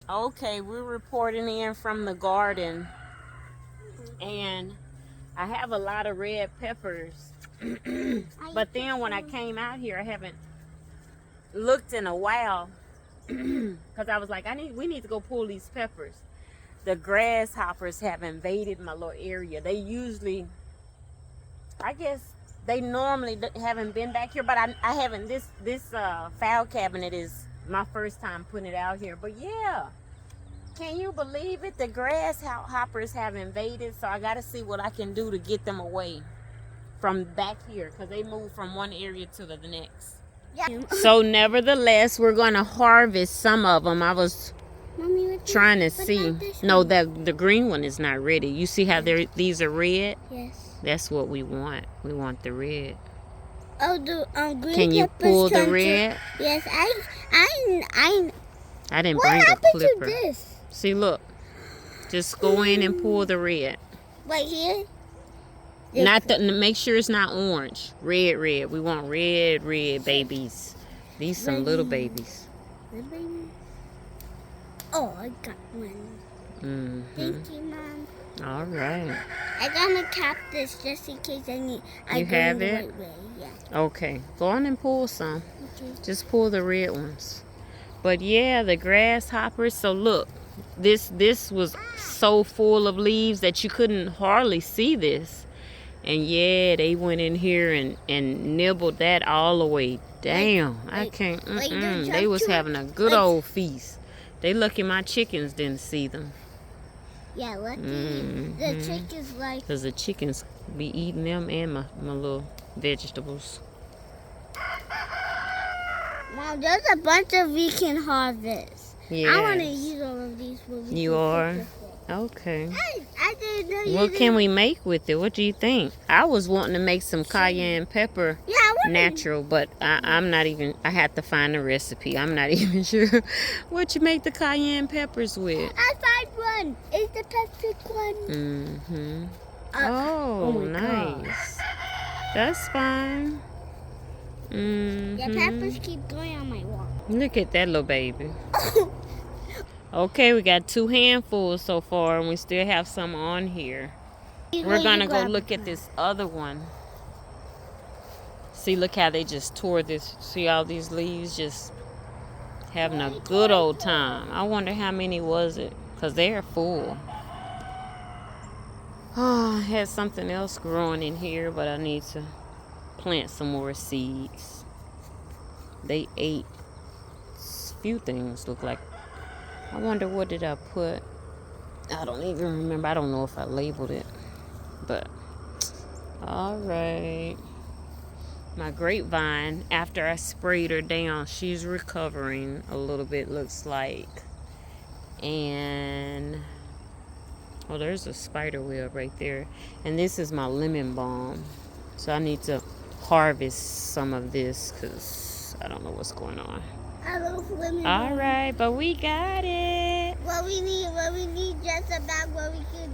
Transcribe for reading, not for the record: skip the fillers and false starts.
Okay, we're reporting in from the garden, and I have a lot of red peppers. But then when I came out here, I haven't looked in a while because I was like, we need to go pull these peppers. The grasshoppers have invaded my little area. They usually, I guess, they normally haven't been back here, but I haven't. This file cabinet is my first time putting it out here. But yeah, can you believe it? The grasshoppers have invaded, so I got to see what I can do to get them away from back here because they move from one area to the next. Yeah. So nevertheless, we're going to harvest some of them. I was trying to see. No, the green one is not ready. You see how these are red? Yes. That's what we want. We want the red. Oh, the green. Can you pull the red? Yes, I didn't bring a clipper. What happened to this? See, look. Just go in and pull the red. Right here? Make sure it's not orange. Red. We want red babies. These some little babies. Little babies? Oh, I got one. Mm-hmm. Thank you, Mom. All right. I'm gonna cap this just in case I go have it? Right way. Yeah. Okay. Go on and pull some. Okay. Just pull the red ones. But yeah, the grasshoppers. So look, this was so full of leaves that you couldn't hardly see this. And yeah, they went in here and nibbled that all the way down. I can't. They was having a good old feast. They lucky my chickens didn't see them. Yeah, lucky. The chickens like. Because the chickens be eating them and my little vegetables. Mom, there's a bunch of we can harvest. Yeah. I want to use all of these. You are? Okay. I didn't know you What can we make with it? What do you think? I was wanting to make some cayenne pepper natural, but I'm not even, I had to find a recipe. I'm not even sure what you make the cayenne peppers with. I found one. It's the pepper one. Mm-hmm. Oh, nice. God. That's fine. Mm-hmm. The peppers keep going on my wall. Look at that little baby. Okay, we got 2 handfuls so far, and we still have some on here. We're going to go look at this other one. See, look how they just tore this. See all these leaves just having a good old time. I wonder how many was it, because they're full. Oh, I had something else growing in here, but I need to plant some more seeds. They ate a few things, look like. I wonder what did I put. I don't even remember. I don't know if I labeled it. But, all right. My grapevine, after I sprayed her down, she's recovering a little bit, looks like. And, oh, there's a spider web right there. And this is my lemon balm. So I need to harvest some of this because I don't know what's going on. All right, but we got it. What we need just about what we could